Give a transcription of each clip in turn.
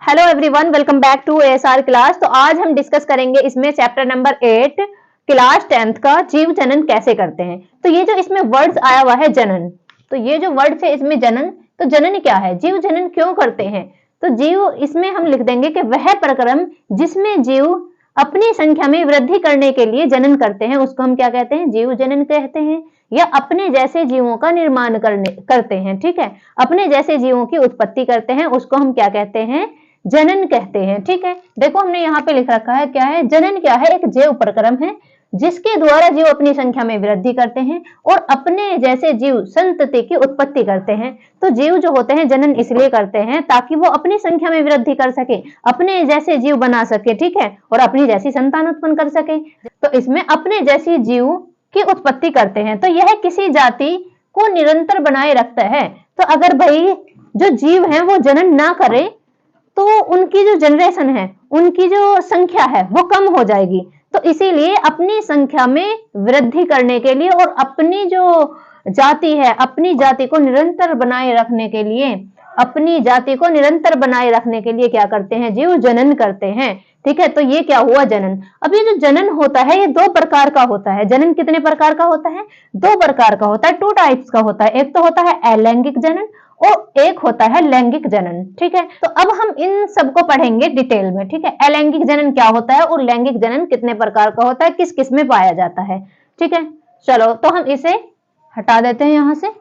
Hello everyone, welcome back to ASR class. तो आज हम डिस्कस करेंगे इसमें चैप्टर नंबर 8 क्लास 10th का जीव जनन कैसे करते हैं। तो ये जो इसमें वर्ड्स आया हुआ है जनन, तो ये जो वर्ड्स है इसमें जनन, तो जनन क्या है, जीव जनन क्यों करते हैं। तो जीव इसमें हम लिख देंगे कि वह प्रक्रम जिसमें जीव अपनी संख्या में वृद्धि करने के लिए जनन करते हैं उसको हम क्या कहते हैं, जीव जनन कहते हैं। या अपने जैसे जीवों का निर्माण करते हैं, ठीक है, अपने जैसे जीवों की उत्पत्ति करते हैं उसको हम क्या कहते हैं, जनन कहते हैं। ठीक है, देखो हमने यहाँ पे लिख रखा है, क्या है जनन, क्या है, एक जैव प्रक्रम है जिसके द्वारा जीव अपनी संख्या में वृद्धि करते हैं और अपने जैसे जीव संतति की उत्पत्ति करते हैं। तो जीव जो होते हैं जनन इसलिए करते हैं ताकि वो अपनी संख्या में वृद्धि कर सके, अपने जैसे जीव बना सके, ठीक है, और अपनी जैसी संतान उत्पन्न कर सके। तो इसमें अपने जैसी जीव की उत्पत्ति करते हैं। तो यह किसी जाति को निरंतर बनाए रखता है। तो अगर भाई जो जीव है वो जनन ना करे तो उनकी जो जनरेशन है, उनकी जो संख्या है वो कम हो जाएगी। तो इसीलिए अपनी संख्या में वृद्धि करने के लिए और अपनी जो जाति है, अपनी जाति को निरंतर बनाए रखने के लिए, अपनी जाति को निरंतर बनाए रखने के लिए क्या करते हैं, जीव जनन करते हैं। ठीक है, तो ये क्या हुआ, जनन। अब ये जो जनन होता है ये दो प्रकार का होता है। जनन कितने प्रकार का होता है, दो प्रकार का होता है, टू टाइप्स का होता है। एक तो होता है अलैंगिक जनन और एक होता है लैंगिक जनन। ठीक है, तो अब हम इन सबको पढ़ेंगे डिटेल में। ठीक है, अलैंगिक जनन क्या होता है और लैंगिक जनन कितने प्रकार का होता है, किस किस में पाया जाता है। ठीक है, चलो तो हम इसे हटा देते हैं यहाँ से,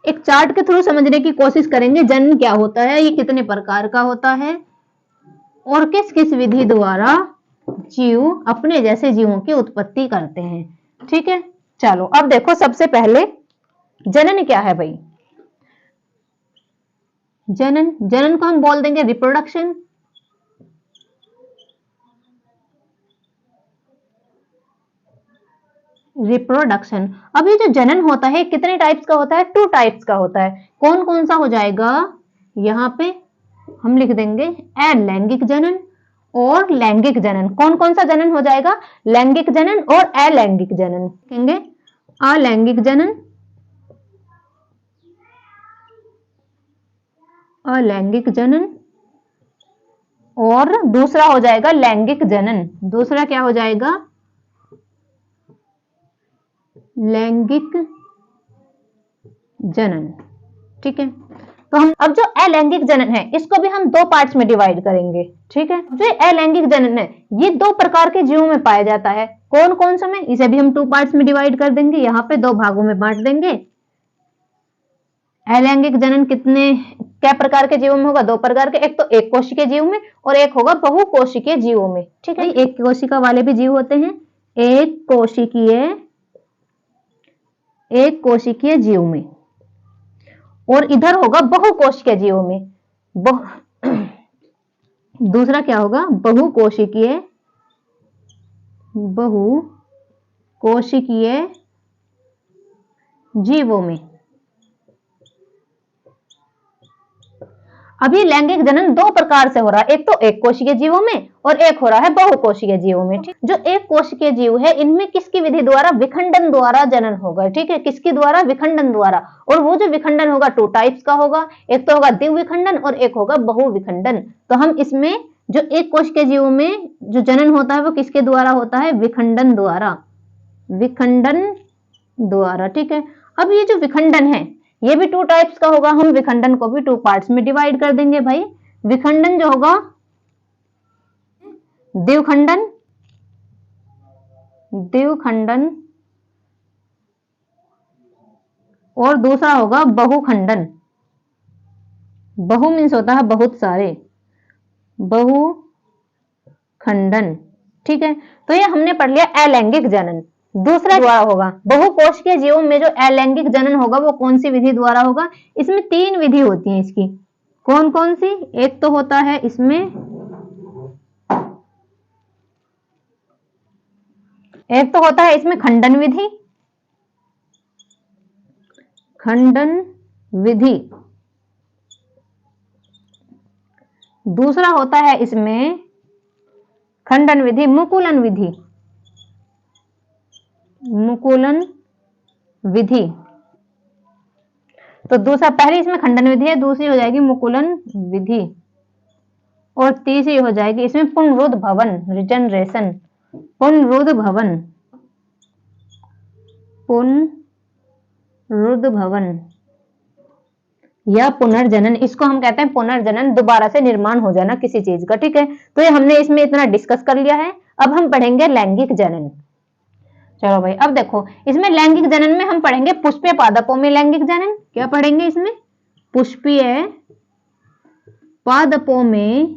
एक चार्ट के थ्रू समझने की कोशिश करेंगे जनन क्या होता है, ये कितने प्रकार का होता है और किस किस विधि द्वारा जीव अपने जैसे जीवों की उत्पत्ति करते हैं। ठीक है, चलो अब देखो, सबसे पहले जनन क्या है भाई। जनन, जनन को हम बोल देंगे रिप्रोडक्शन। रिप्रोडक्शन। अब ये जो जनन होता है कितने टाइप्स का होता है, टू टाइप्स का होता है। कौन कौन सा हो जाएगा, यहाँ पे हम लिख देंगे अलैंगिक जनन और लैंगिक जनन। कौन कौन सा जनन हो जाएगा, लैंगिक जनन और अलैंगिक जनन। कहेंगे अलैंगिक जनन, अलैंगिक जनन, और दूसरा हो जाएगा लैंगिक जनन। दूसरा क्या हो जाएगा, लैंगिक जनन। ठीक है, तो हम अब जो अलैंगिक जनन है इसको भी हम दो पार्ट्स में डिवाइड करेंगे। ठीक है, जो अलैंगिक जनन है ये दो प्रकार के जीवों में पाया जाता है। कौन कौन सा में, इसे भी हम टू पार्ट्स में डिवाइड कर देंगे, यहाँ पे दो भागों में बांट देंगे। अलैंगिक जनन कितने क्या प्रकार के जीवों में होगा, दो प्रकार के, एक तो एक कोशिकीय जीव में और एक होगा बहुकोशिकीय जीवों में। ठीक है, एक कोशिका वाले भी जीव होते हैं, एक कोशिकीय जीव में, और इधर होगा बहुकोशिकीय जीवों में। दूसरा क्या होगा, बहुकोशिकीय जीवों में। अभी लैंगिक जनन दो प्रकार से हो रहा है, एक तो एक कोशिकीय जीवों में और एक हो रहा है बहुकोशिकीय जीवों में। ठीक, जो एक कोशिकीय जीव है इनमें किसकी विधि द्वारा, विखंडन द्वारा जनन होगा। ठीक है, किसके द्वारा, विखंडन द्वारा। और वो जो विखंडन होगा टू टाइप्स का होगा, एक तो होगा द्विव विखंडन और एक होगा बहुविखंडन। तो हम इसमें जो एक कोशिकीय जीवों में जो जनन होता है वो किसके द्वारा होता है, विखंडन द्वारा, विखंडन द्वारा। ठीक है, अब ये जो विखंडन है ये भी टू टाइप्स का होगा, हम विखंडन को भी टू पार्ट्स में डिवाइड कर देंगे भाई। विखंडन जो होगा द्विखंडन, और दूसरा होगा बहुखंडन। बहु मीन्स होता है बहुत सारे, बहुखंडन। ठीक है, तो ये हमने पढ़ लिया अलैंगिक जनन। दूसरा द्वारा होगा बहुकोशिकीय जीवों में जो अलैंगिक जनन होगा वो कौन सी विधि द्वारा होगा, इसमें तीन विधि होती है इसकी। कौन कौन सी, एक तो होता है इसमें, एक तो होता है इसमें खंडन विधि, खंडन विधि। दूसरा होता है इसमें खंडन विधि मुकुलन विधि, मुकुलन विधि। तो दूसरा, पहली इसमें खंडन विधि है, दूसरी हो जाएगी मुकुलन विधि। और तीसरी हो जाएगी इसमें पुनरुद्भवन, रिजनरेशन, पुनरुद्भवन, पुनरुद्भवन या पुनर्जनन। इसको हम कहते हैं पुनर्जनन, दोबारा से निर्माण हो जाना किसी चीज का। ठीक है, तो ये हमने इसमें इतना डिस्कस कर लिया है। अब हम पढ़ेंगे लैंगिक जनन। चलो भाई, अब देखो इसमें लैंगिक जनन में हम पढ़ेंगे पुष्पीय पादपों में लैंगिक जनन। क्या पढ़ेंगे इसमें? पुष्पीय पादपों में,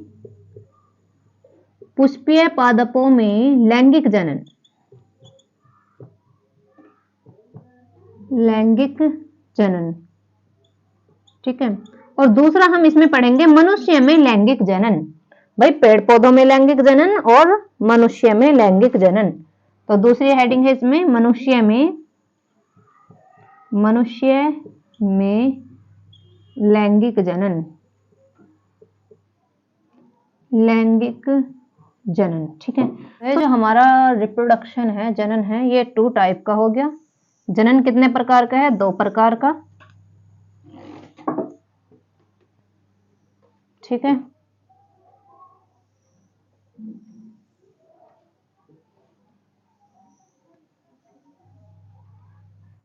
पुष्पीय पादपों में लैंगिक जनन, लैंगिक जनन। ठीक है, और दूसरा हम इसमें पढ़ेंगे मनुष्य में लैंगिक जनन। भाई पेड़ पौधों में लैंगिक जनन और मनुष्य में लैंगिक जनन। तो दूसरी हेडिंग है इसमें मनुष्य में, मनुष्य में लैंगिक जनन, लैंगिक जनन। ठीक है, ये जो हमारा रिप्रोडक्शन है, जनन है, ये 2 टाइप का हो गया। जनन कितने प्रकार का है? 2 प्रकार का। ठीक है,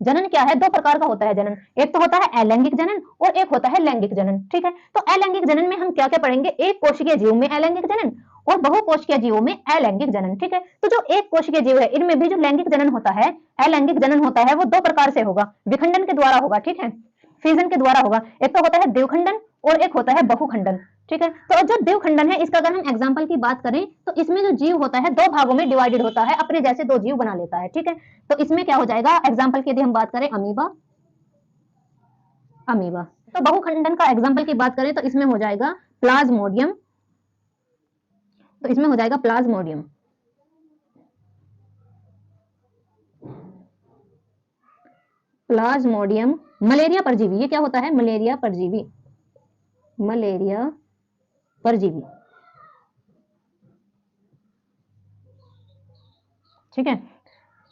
जनन क्या है? 2 प्रकार का होता है जनन। एक तो होता है अलैंगिक जनन और एक होता है लैंगिक जनन। ठीक है, तो अलैंगिक जनन में हम क्या क्या पढ़ेंगे? एक कोशिकीय जीव में अलैंगिक जनन और बहुकोशिकीय जीवों में अलैंगिक जनन। ठीक है, तो जो एक कोशिकीय जीव है इनमें भी जो लैंगिक जनन होता है, अलैंगिक जनन होता है, वो 2 प्रकार से होगा। विखंडन के द्वारा होगा। ठीक है, फिजन के द्वारा होगा। एक तो होता है द्विखंडन और एक होता है बहुखंडन। ठीक है, तो जो द्विखंडन है इसका अगर हम एग्जांपल की बात करें तो इसमें जो जीव होता है 2 भागों में डिवाइडेड होता है, अपने जैसे 2 जीव बना लेता है। ठीक है, तो इसमें क्या हो जाएगा? एग्जांपल की यदि हम बात करें अमीबा, अमीबा। तो बहुखंडन का एग्जांपल की बात करें तो इसमें हो जाएगा प्लाज्मोडियम, तो इसमें हो जाएगा प्लाज्मोडियम। प्लाज्मोडियम मलेरिया परजीवी। ये क्या होता है? मलेरिया परजीवी, मलेरिया परजीवी। ठीक है,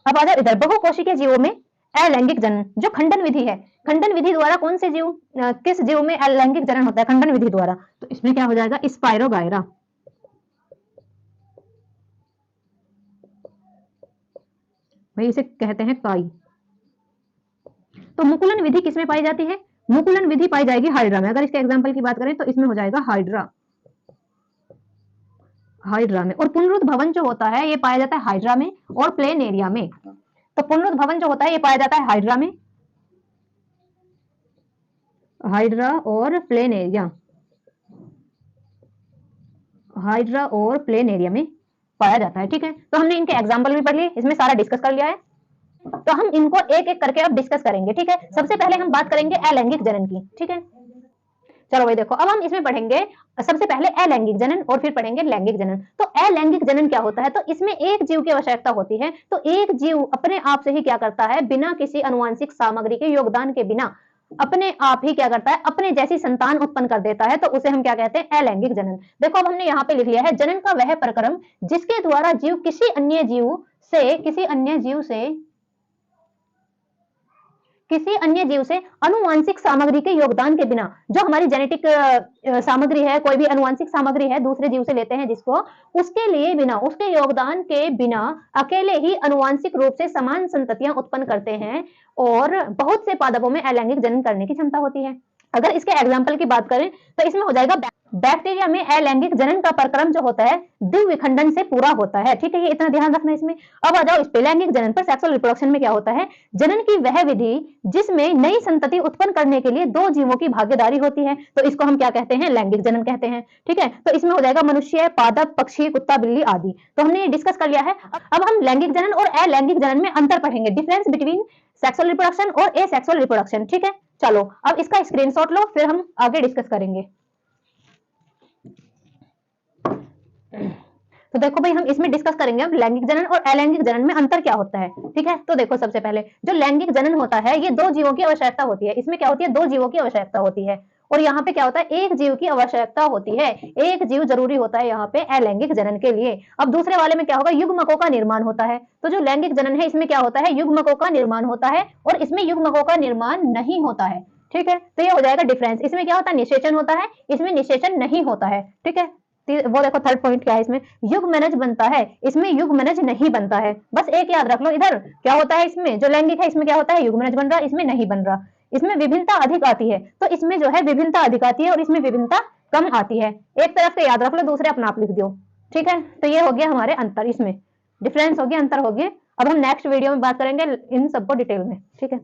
अब आ जाओ इधर बहुकोशिकीय जीवों में अलैंगिक जनन, जो खंडन विधि है। खंडन विधि द्वारा कौन से जीव, किस जीव में अलैंगिक जनन होता है? खंडन विधि द्वारा। तो इसमें क्या हो जाएगा? स्पाइरोगायरा, भाई इसे कहते हैं काई। तो मुकुलन विधि किसमें पाई जाती है? मुकुलन विधि पाई जाएगी हाइड्रा में। अगर इसके एग्जांपल की बात करें तो इसमें हो जाएगा हाइड्रा, हाइड्रा में। और पुनरुद्भवन जो होता है ये पाया जाता है हाइड्रा में और प्लेन एरिया में। तो पुनरुद्भवन जो होता है ये पाया जाता है हाइड्रा में, हाइड्रा और प्लेन एरिया, हाइड्रा और प्लेन एरिया में पाया जाता है। ठीक है, तो हमने इनके एग्जांपल भी पढ़ लिए, इसमें सारा डिस्कस कर लिया है। तो हम इनको एक एक करके अब डिस्कस करेंगे। ठीक है, सबसे पहले हम बात करेंगे अलैंगिक जनन की। ठीक है, चलो भाई देखो, अब हम इसमें पढ़ेंगे सबसे पहले अलैंगिक जनन और फिर पढ़ेंगे लैंगिक जनन। तो अलैंगिक जनन क्या होता है? तो इसमें एक जीव की आवश्यकता होती है। तो एक जीव अपने आप से ही क्या करता है? बिना किसी अनुवांशिक सामग्री के योगदान के बिना अपने आप ही क्या करता है? अपने जैसी संतान उत्पन्न कर देता है, तो उसे हम क्या कहते हैं? अलैंगिक जनन। देखो अब हमने यहाँ पे लिख लिया है, जनन का वह प्रक्रम जिसके द्वारा जीव किसी अन्य जीव से, किसी अन्य जीव से, किसी अन्य जीव से अनुवांशिक सामग्री के योगदान के बिना, जो हमारी जेनेटिक सामग्री है, कोई भी अनुवांशिक सामग्री है दूसरे जीव से लेते हैं जिसको, उसके लिए बिना, उसके योगदान के बिना अकेले ही अनुवांशिक रूप से समान संततियां उत्पन्न करते हैं और बहुत से पादपों में अलैंगिक जनन करने की क्षमता होती है। अगर इसके एग्जाम्पल की बात करें तो इसमें हो जाएगा बैक्टीरिया में अलैंगिक जनन का प्रक्रम जो होता है द्विविखंडन से पूरा होता है। ठीक है, ये इतना ध्यान रखना इसमें। अब आ जाओ इस पे लैंगिक जनन पर। सेक्सुअल रिप्रोडक्शन में क्या होता है? जनन की वह विधि जिसमें नई संतति उत्पन्न करने के लिए 2 जीवों की भागीदारी होती है, तो इसको हम क्या कहते हैं? लैंगिक जनन कहते हैं। ठीक है, तो इसमें हो जाएगा मनुष्य, पादप, पक्षी, कुत्ता, बिल्ली आदि। तो हमने ये डिस्कस कर लिया है। अब हम लैंगिक जनन और अलैंगिक जनन में अंतर पढ़ेंगे, डिफरेंस बिटवीन सेक्सुअल रिप्रोडक्शन और एसेक्सुअल रिप्रोडक्शन। ठीक है, चलो अब इसका स्क्रीनशॉट लो, फिर हम आगे डिस्कस करेंगे। तो देखो भाई, हम इसमें डिस्कस करेंगे अब लैंगिक जनन और अलैंगिक जनन में अंतर क्या होता है। ठीक है, तो देखो सबसे पहले जो लैंगिक जनन होता है ये 2 जीवों की आवश्यकता होती है। इसमें क्या होती है? 2 जीवों की आवश्यकता होती है। और यहाँ पे क्या होता है? एक जीव की आवश्यकता होती है, एक जीव जरूरी होता है यहाँ पे अलैंगिक जनन के लिए। अब दूसरे वाले में क्या होगा? युग्मकों का निर्माण होता है। तो जो लैंगिक जनन है इसमें क्या होता है? युग्मकों का निर्माण होता है और इसमें युग्मकों का निर्माण नहीं होता है। ठीक है, तो ये हो जाएगा डिफरेंस। इसमें क्या होता है? निषेचन होता है, इसमें निषेचन नहीं होता है। ठीक है, वो देखो थर्ड पॉइंट क्या है इसमें, युग्मनज बनता है, इसमें युग्मनज नहीं बनता है। बस एक याद रख लो, इधर क्या होता है, इसमें जो लैंगिक है इसमें क्या होता है, युग्मनज बन रहा, इसमें नहीं बन रहा। इसमें विभिन्नता अधिक आती है, तो इसमें जो है विभिन्नता अधिक आती है और इसमें विभिन्नता कम आती है। एक तरफ से याद रख लो, दूसरे अपना आप लिख दो। ठीक है, तो ये हो गया हमारे अंतर, इसमें डिफरेंस हो गया, अंतर हो गया। अब हम नेक्स्ट वीडियो में बात करेंगे इन सबको डिटेल में। ठीक है।